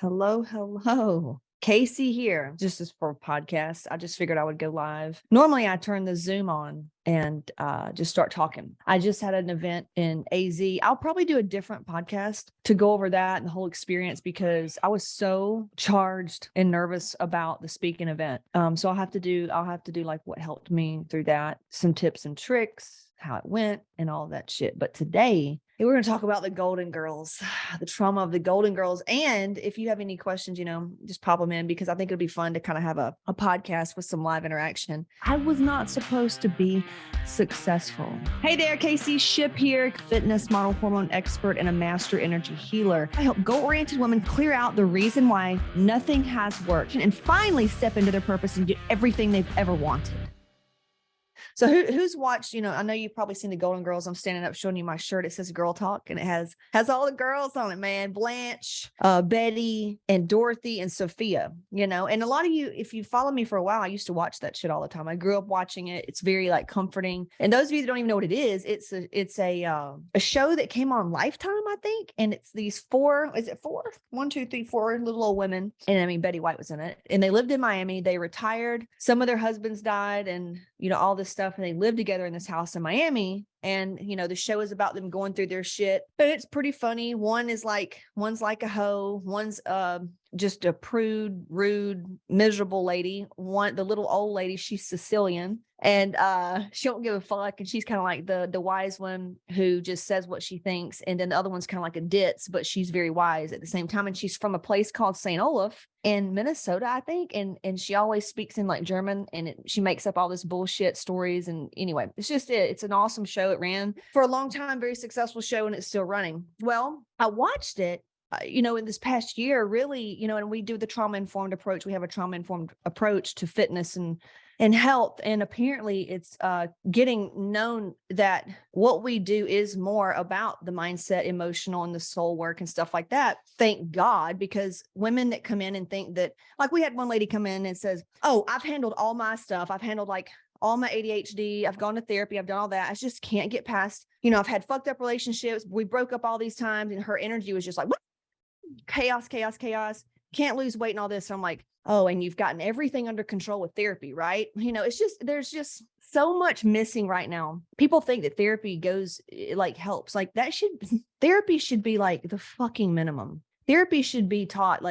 Hello, hello. Casey here. Just as for a podcast, I just figured I would go live. Normally, I turn the Zoom on and just start talking. I just had an event in AZ. I'll probably do a different podcast to go over that and the whole experience because I was so charged and nervous about the speaking event. So I'll have to do like what helped me through that, some tips and tricks, how it went, and all that shit. But today, we're going to talk about the Golden Girls, the trauma of the Golden Girls. And if you have any questions, just pop them in because I think it'll be fun to kind of have a podcast with some live interaction. I was not supposed to be successful. Hey there, Casey Ship here, fitness model, hormone expert, and a master energy healer. I help goal-oriented women clear out the reason why nothing has worked and finally step into their purpose and get everything they've ever wanted. So who's watched, I know you've probably seen the Golden Girls. I'm standing up showing you my shirt. It says Girl Talk and it has all the girls on it, man. Blanche, Betty, and Dorothy and Sophia, and a lot of you, if you follow me for a while, I used to watch that shit all the time. I grew up watching it. It's very comforting. And those of you that don't even know what it is, it's a show that came on Lifetime, I think. And it's these four, is it four? 1, 2, 3, 4 little old women. And I mean, Betty White was in it. And they lived in Miami. They retired. Some of their husbands died and, all this stuff. And they lived together in this house in Miami. And, the show is about them going through their shit, but it's pretty funny. One's like a hoe. One's just a prude, rude, miserable lady. The little old lady, she's Sicilian and she don't give a fuck. And she's kind of like the wise one who just says what she thinks. And then the other one's kind of like a ditz, but she's very wise at the same time. And she's from a place called St. Olaf in Minnesota, I think. And she always speaks in like German and she makes up all this bullshit stories. And anyway, it's an awesome show. It ran for a long time, very successful show, and it's still running. Well, I watched it, in this past year, really, and we do the trauma-informed approach. We have a trauma-informed approach to fitness and health. And apparently it's getting known that what we do is more about the mindset, emotional, and the soul work and stuff like that. Thank God, because women that come in and think that, like we had one lady come in and says, oh, I've handled all my stuff. I've handled all my ADHD. I've gone to therapy. I've done all that. I just can't get past, I've had fucked up relationships. We broke up all these times and her energy was just like, what? Chaos, chaos, chaos. Can't lose weight and all this. So I'm like, oh, and you've gotten everything under control with therapy, right? There's just so much missing right now. People think that therapy helps. Therapy should be like the fucking minimum. Therapy should be taught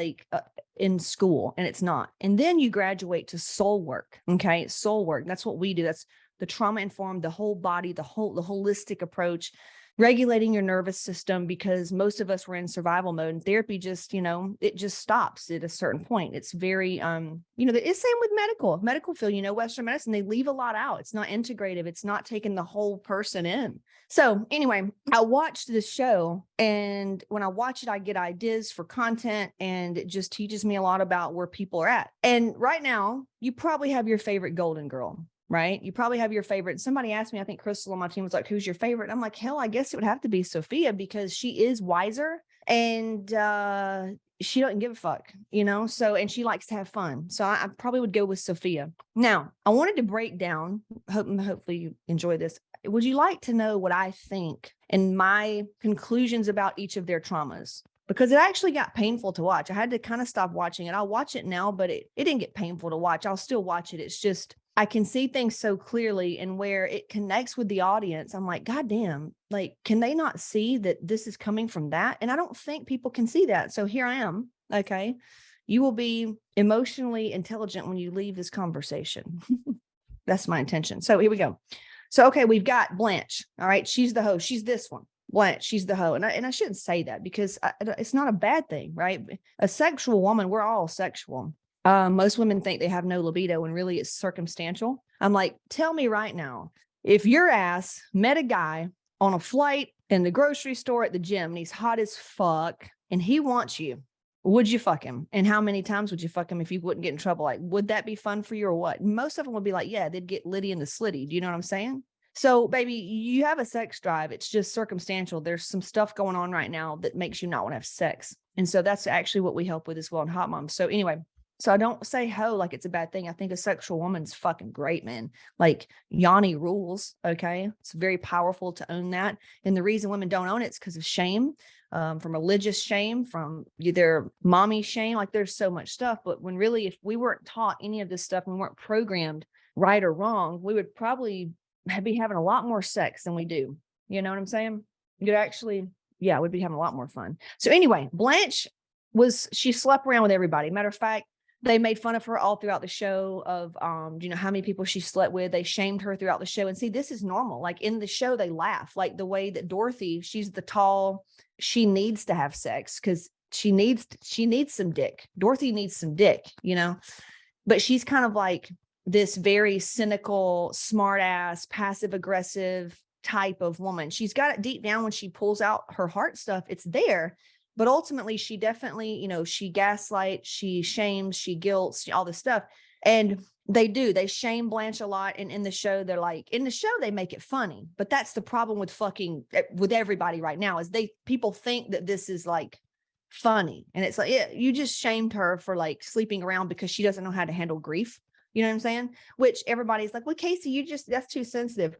in school, and it's not. And then you graduate to soul work. Okay. Soul work. That's what we do. That's the trauma informed, the whole body, the holistic approach, regulating your nervous system, because most of us were in survival mode, and therapy just, it just stops at a certain point. It's very, it's same with medical field, Western medicine, they leave a lot out. It's not integrative. It's not taking the whole person in. So anyway, I watched this show, and when I watch it, I get ideas for content, and it just teaches me a lot about where people are at. And right now, you probably have your favorite Golden Girl, right? You probably have your favorite. Somebody asked me, I think Crystal on my team was like, who's your favorite? I'm like, hell, I guess it would have to be Sophia, because she is wiser and she doesn't give a fuck, so, and she likes to have fun. So I probably would go with Sophia. Now, I wanted to break down, hopefully you enjoy this. Would you like to know what I think and my conclusions about each of their traumas? Because it actually got painful to watch. I had to kind of stop watching it. I'll watch it now, but it didn't get painful to watch. I'll still watch it. It's just, I can see things so clearly, and where it connects with the audience, I'm like, God damn, can they not see that this is coming from that? And I don't think people can see that. So here I am. Okay. You will be emotionally intelligent when you leave this conversation. That's my intention. So here we go. So, okay, we've got Blanche. All right. She's the hoe. She's this one. Blanche, she's the hoe. And I shouldn't say that, because it's not a bad thing, right? A sexual woman, we're all sexual. Most women think they have no libido, and really it's circumstantial. I'm like, tell me right now, if your ass met a guy on a flight, in the grocery store, at the gym, and he's hot as fuck and he wants you, would you fuck him? And how many times would you fuck him if you wouldn't get in trouble? Would that be fun for you or what? Most of them would be like, yeah, they'd get Liddy in the slitty. Do you know what I'm saying? So baby, you have a sex drive. It's just circumstantial. There's some stuff going on right now that makes you not want to have sex. And so that's actually what we help with as well in Hot Moms. So anyway, so I don't say hoe like it's a bad thing. I think a sexual woman's fucking great, man. Like Yanni rules. Okay. It's very powerful to own that. And the reason women don't own it is because of shame. from religious shame, from their mommy shame. Like there's so much stuff. But when really, if we weren't taught any of this stuff and we weren't programmed right or wrong, we would probably be having a lot more sex than we do. You know what I'm saying? You'd actually, yeah, we'd be having a lot more fun. So anyway, Blanche she slept around with everybody. Matter of fact, they made fun of her all throughout the show of, you know, how many people she slept with. They shamed her throughout the show. And see, this is normal. Like in the show, they laugh. Like the way that Dorothy, she's the tall, she needs to have sex because she needs some dick. Dorothy needs some dick, you know, but she's kind of like this very cynical, smart ass, passive aggressive type of woman. She's got it deep down when she pulls out her heart stuff. It's there. But ultimately, she definitely, you know, she gaslights, she shames, she guilts, all this stuff. And they shame Blanche a lot. And in the show, they're like, in the show, they make it funny. But that's the problem with with everybody right now is people think that this is like funny. And it's like, yeah, you just shamed her for like sleeping around because she doesn't know how to handle grief. You know what I'm saying? Which everybody's like, well, Casey, that's too sensitive.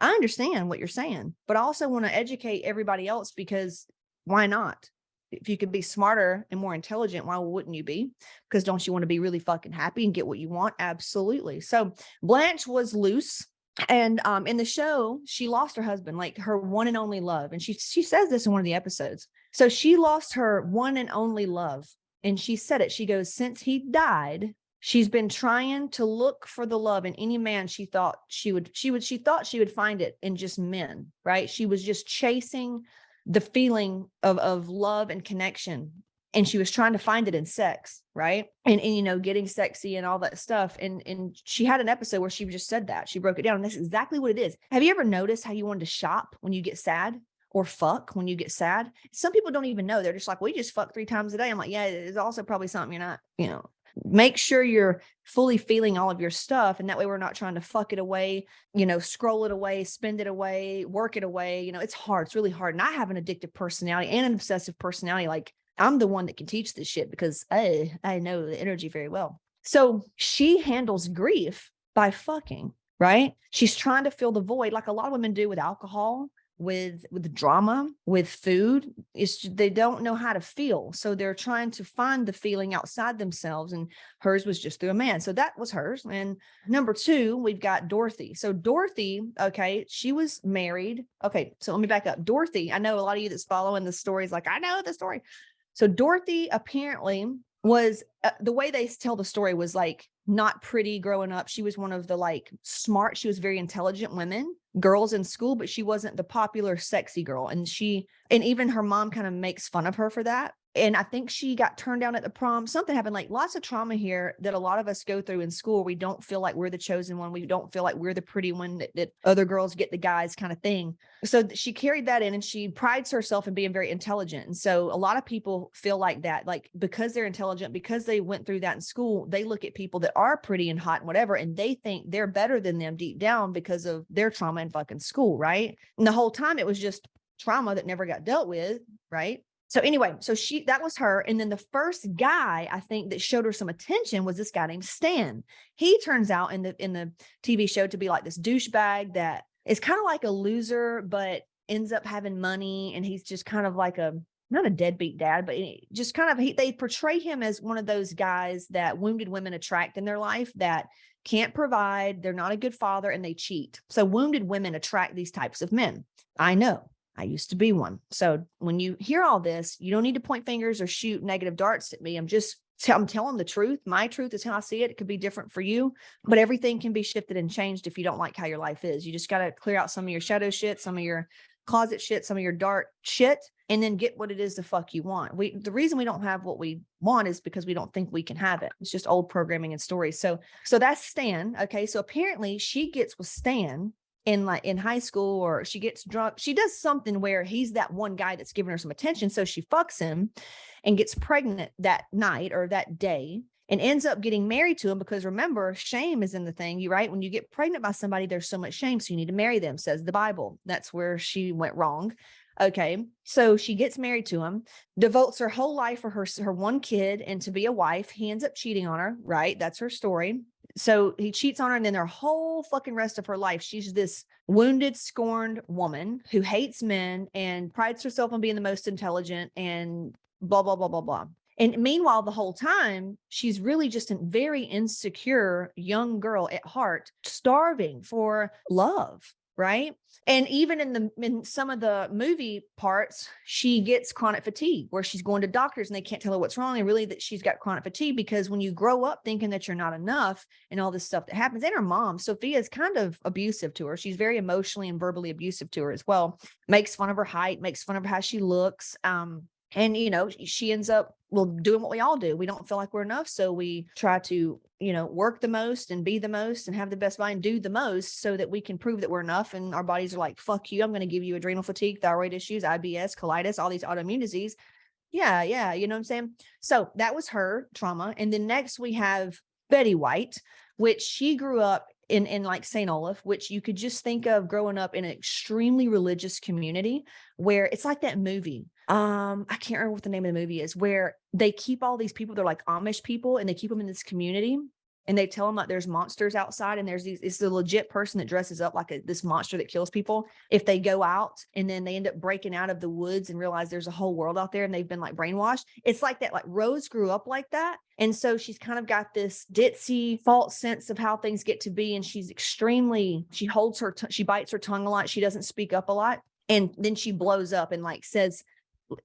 I understand what you're saying, but I also want to educate everybody else because why not? If you could be smarter and more intelligent, why wouldn't you be? Because don't you want to be really fucking happy and get what you want? Absolutely. So Blanche was loose. And in the show, she lost her husband, like her one and only love. And she says this in one of the episodes. So she lost her one and only love. And she said it. She goes, since he died, she's been trying to look for the love in any man she thought she thought she would find it in just men, right? She was just chasing the feeling of love and connection. And she was trying to find it in sex, right? And you know, getting sexy and all that stuff. And she had an episode where she just said that. She broke it down. And that's exactly what it is. Have you ever noticed how you wanted to shop when you get sad? Or fuck when you get sad? Some people don't even know. They're just like, well, you just fuck 3 times a day. I'm like, yeah, it's also probably something you're not, you know. Make sure you're fully feeling all of your stuff. And that way we're not trying to fuck it away, you know, scroll it away, spend it away, work it away. You know, it's hard. It's really hard. And I have an addictive personality and an obsessive personality. Like I'm the one that can teach this shit because I know the energy very well. So she handles grief by fucking, right? She's trying to fill the void like a lot of women do with alcohol, with drama, with food. They don't know how to feel. So they're trying to find the feeling outside themselves. And hers was just through a man. So that was hers. And number 2, we've got Dorothy. So Dorothy, okay, she was married. Okay, so let me back up. Dorothy, I know a lot of you that's following the stories like, I know the story. So Dorothy apparently was the way they tell the story was like not pretty growing up. She was one of the like smart, she was very intelligent girls in school, but she wasn't the popular sexy girl. And even her mom kind of makes fun of her for that. And I think she got turned down at the prom. Something happened, like lots of trauma here that a lot of us go through in school. We don't feel like we're the chosen one. We don't feel like we're the pretty one that other girls get the guys kind of thing. So she carried that in and she prides herself in being very intelligent. And so a lot of people feel like that, like because they're intelligent, because they went through that in school, they look at people that are pretty and hot and whatever, and they think they're better than them deep down because of their trauma in fucking school, right? And the whole time it was just trauma that never got dealt with, right? So anyway, that was her. And then the first guy I think that showed her some attention was this guy named Stan. He turns out in the TV show to be like this douchebag that is kind of like a loser, but ends up having money. And he's just kind of like not a deadbeat dad, but just kind of, they portray him as one of those guys that wounded women attract in their life that can't provide. They're not a good father and they cheat. So wounded women attract these types of men. I know. I used to be one. So when you hear all this, you don't need to point fingers or shoot negative darts at me. I'm telling the truth. My truth is how I see it. It could be different for you, but everything can be shifted and changed if you don't like how your life is. You just got to clear out some of your shadow shit, some of your closet shit, some of your dark shit, and then get what it is the fuck you want. The reason we don't have what we want is because we don't think we can have it. It's just old programming and stories. So that's Stan. Okay. So apparently she gets with Stan in high school, or she gets drunk. She does something where he's that one guy that's giving her some attention. So she fucks him and gets pregnant that night or that day and ends up getting married to him because remember, shame is in the thing. Right? When you get pregnant by somebody, there's so much shame. So you need to marry them, says the Bible. That's where she went wrong. Okay. So she gets married to him, devotes her whole life for her one kid and to be a wife. He ends up cheating on her. Right. That's her story. So he cheats on her, and then their whole fucking rest of her life, she's this wounded, scorned woman who hates men and prides herself on being the most intelligent and blah, blah, blah, blah, blah. And meanwhile, the whole time, she's really just a very insecure young girl at heart, starving for love, right? And even in some of the movie parts, she gets chronic fatigue where she's going to doctors and they can't tell her what's wrong. And really that she's got chronic fatigue, because when you grow up thinking that you're not enough and all this stuff that happens, and her mom, Sophia, is kind of abusive to her. She's very emotionally and verbally abusive to her as well. Makes fun of her height, makes fun of how she looks. And, she ends up, doing what we all do. We don't feel like we're enough. So we try to, work the most and be the most and have the best body and do the most so that we can prove that we're enough. And our bodies are like, fuck you. I'm going to give you adrenal fatigue, thyroid issues, IBS, colitis, all these autoimmune disease. Yeah. You know what I'm saying? So that was her trauma. And then next we have Betty White, which she grew up in like St. Olaf, which you could just think of growing up in an extremely religious community where it's like that movie. I can't remember what the name of the movie is, where they keep all these people, they're like Amish people, and they keep them in this community. And they tell them like there's monsters outside, and it's the legit person that dresses up like this monster that kills people. If they go out and then they end up breaking out of the woods and realize there's a whole world out there and they've been like brainwashed. It's like that. Like Rose grew up like that. And so she's kind of got this ditzy false sense of how things get to be. And she's she holds she bites her tongue a lot. She doesn't speak up a lot. And then she blows up and like says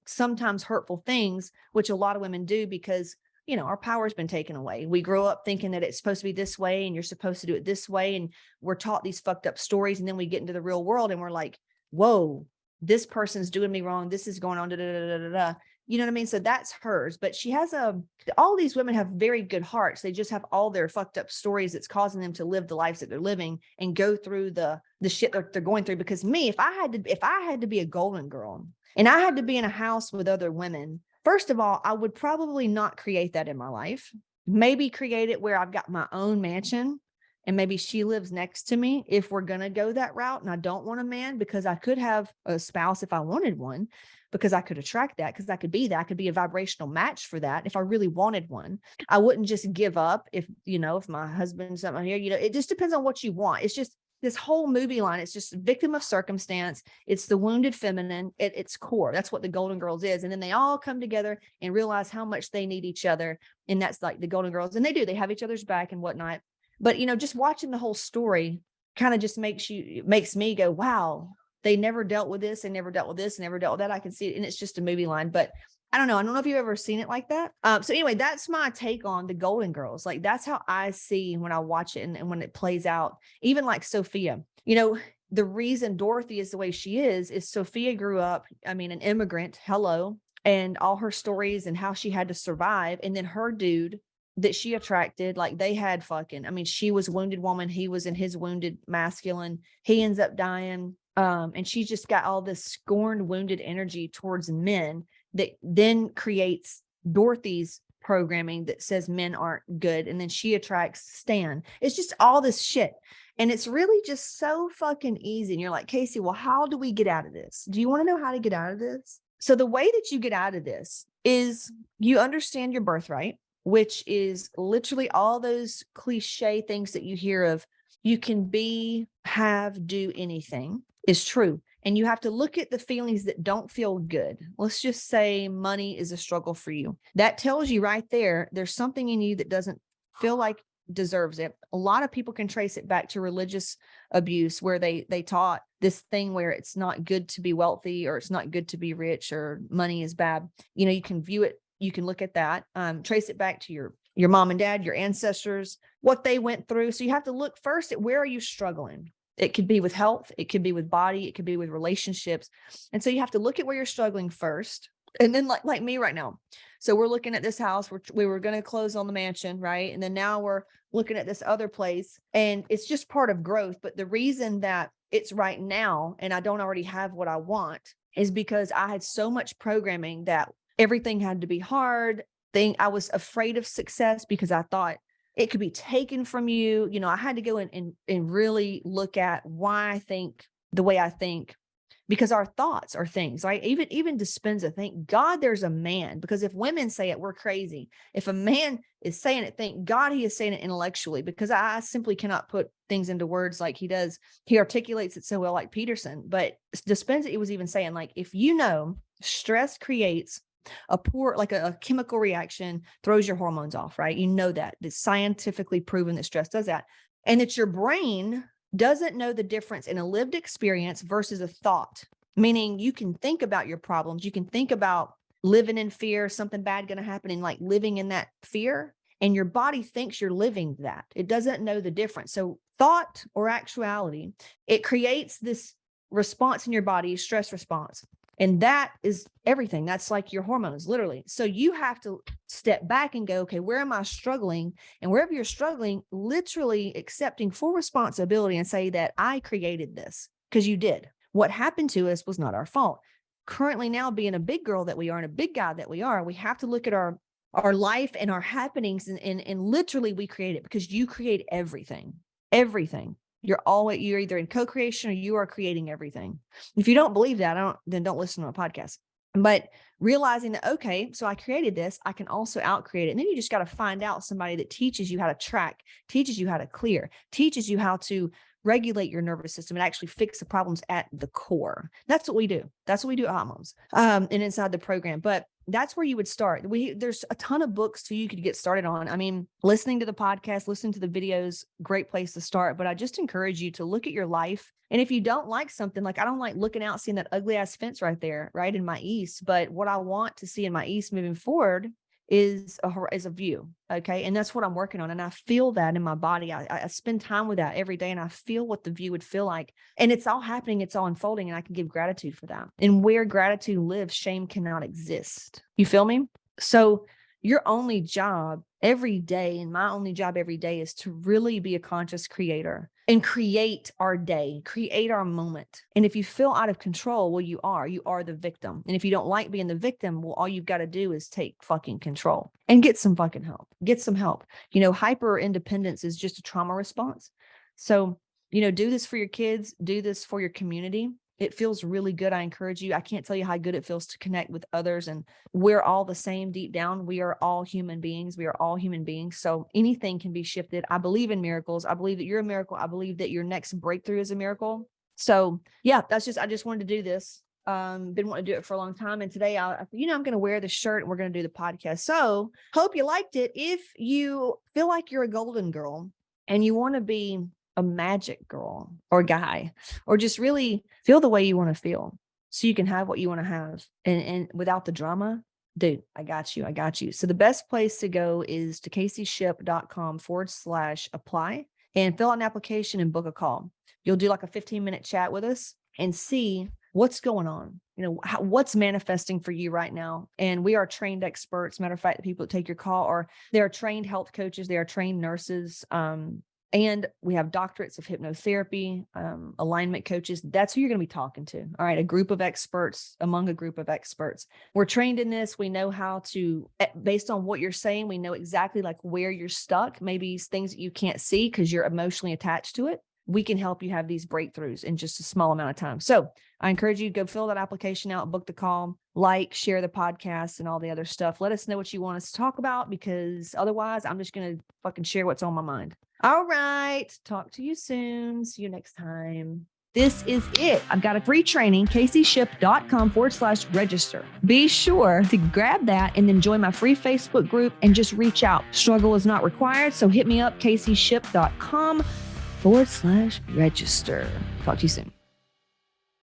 sometimes hurtful things, which a lot of women do because our power has been taken away. We grow up thinking that it's supposed to be this way and you're supposed to do it this way. And we're taught these fucked up stories. And then we get into the real world and we're like, whoa, this person's doing me wrong. This is going on. Da, da, da, da, da. You know what I mean? So that's hers. But she has all these women have very good hearts. They just have all their fucked up stories that's causing them to live the lives that they're living and go through the shit they're going through. Because me, if I had to be a golden girl and I had to be in a house with other women, first of all, I would probably not create that in my life. Maybe create it where I've got my own mansion and maybe she lives next to me if we're going to go that route. And I don't want a man because I could have a spouse if I wanted one, because I could attract that, because I could be that. I could be a vibrational match for that if I really wanted one. I wouldn't just give up if my husband's something here, it just depends on what you want. It's just this whole movie line. It's just victim of circumstance. It's the wounded feminine at its core. That's what the Golden Girls is. And then they all come together and realize how much they need each other. And that's like the Golden Girls. And they have each other's back and whatnot. But, just watching the whole story kind of just makes me go, wow, they never dealt with this. They never dealt with this, never dealt with that. I can see it. And it's just a movie line, but I don't know if you've ever seen it like that. So anyway, that's my take on the Golden Girls. Like that's how I see when I watch it and when it plays out, even like Sophia, the reason Dorothy is the way she is Sophia grew up, an immigrant, and all her stories and how she had to survive. And then her dude that she attracted, like they had she was a wounded woman. He was in his wounded masculine. He ends up dying. And she's just got all this scorned, wounded energy towards men that then creates Dorothy's programming that says men aren't good. And then she attracts Stan. It's just all this shit. And it's really just so fucking easy. And you're like, Casey, well, how do we get out of this? Do you want to know how to get out of this? So the way that you get out of this is you understand your birthright, which is literally all those cliche things that you hear of. You can be, have, do anything is true. And you have to look at the feelings that don't feel good. Let's just say money is a struggle for you. That tells you right there, there's something in you that doesn't feel like deserves it. A lot of people can trace it back to religious abuse, where they taught this thing where it's not good to be wealthy, or it's not good to be rich, or money is bad. You can view it. You can look at that, trace it back to your mom and dad, your ancestors, what they went through. So you have to look first at where are you struggling? It could be with health. It could be with body. It could be with relationships. And so you have to look at where you're struggling first. And then like me right now. So we're looking at this house. We were going to close on the mansion, right? And then now we're looking at this other place, and it's just part of growth. But the reason that it's right now and I don't already have what I want is because I had so much programming that everything had to be hard. I was afraid of success because I thought it could be taken from you. I had to go and really look at why I think the way I think. because our thoughts are things, right? Even Dispenza, thank God there's a man, because if women say it, we're crazy. If a man is saying it, thank God he is saying it intellectually, because I simply cannot put things into words like he does. He articulates it so well, like Peterson. But Dispenza, it was even saying, like, if you know stress creates a chemical reaction, throws your hormones off, right? You know that. It's scientifically proven that stress does that. And that your brain doesn't know the difference in a lived experience versus a thought, meaning you can think about your problems. You can think about living in fear, something bad going to happen, and like living in that fear. And your body thinks you're living that. It doesn't know the difference. So thought or actuality, it creates this response in your body, stress response. And that is everything. That's like your hormones, literally. So you have to step back and go, okay, where am I struggling? And wherever you're struggling, literally accepting full responsibility and say that I created this, because you did. What happened to us was not our fault. Currently now, being a big girl that we are and a big guy that we are, we have to look at our life and our happenings and literally we create it, because you create everything. You're either in co-creation or you are creating everything. If you don't believe that, then don't listen to my podcast. But realizing that, okay, so I created this, I can also out-create it. And then you just got to find out somebody that teaches you how to track, teaches you how to clear, teaches you how to regulate your nervous system and actually fix the problems at the core. That's what we do. That's what we do at Hot Moms, and inside the program. But that's where you would start. There's a ton of books you could get started on. I mean, listening to the podcast, listening to the videos, great place to start. But I just encourage you to look at your life. And if you don't like something, like I don't like looking out, seeing that ugly ass fence right there, right in my east. But what I want to see in my east moving forward is a view. Okay. And that's what I'm working on. And I feel that in my body. I spend time with that every day, and I feel what the view would feel like. And it's all happening. It's all unfolding. And I can give gratitude for that. And where gratitude lives, shame cannot exist. You feel me? So your only job every day, and my only job every day, is to really be a conscious creator and create our day, create our moment. And if you feel out of control, well, you are the victim. And if you don't like being the victim, well, all you've got to do is take fucking control and get some fucking help. Get some help. Hyper independence is just a trauma response. So, do this for your kids, do this for your community. It feels really good. I encourage you. I can't tell you how good it feels to connect with others. And we're all the same deep down. We are all human beings. So anything can be shifted. I believe in miracles. I believe that you're a miracle. I believe that your next breakthrough is a miracle. So yeah, I just wanted to do this. Been wanting to do it for a long time. And today I'm going to wear the shirt and we're going to do the podcast. So hope you liked it. If you feel like you're a golden girl and you want to be a magic girl or guy, or just really feel the way you want to feel so you can have what you want to have and without the drama, dude, I got you. So the best place to go is to caseyshipp.com/apply and fill out an application and book a call. You'll do like a 15-minute chat with us and see what's going on, what's manifesting for you right now. And we are trained experts. Matter of fact, the people that take your call they are trained health coaches. They are trained nurses. And we have doctorates of hypnotherapy, alignment coaches. That's who you're going to be talking to. All right. A group of experts among a group of experts. We're trained in this. We know how to, based on what you're saying, we know exactly like where you're stuck. Maybe things that you can't see because you're emotionally attached to it. We can help you have these breakthroughs in just a small amount of time. So I encourage you to go fill that application out, book the call, share the podcast and all the other stuff. Let us know what you want us to talk about, because otherwise I'm just going to fucking share what's on my mind. All right. Talk to you soon. See you next time. This is it. I've got a free training, caseyshipp.com/register. Be sure to grab that and then join my free Facebook group and just reach out. Struggle is not required. So hit me up, caseyshipp.com/register. Talk to you soon.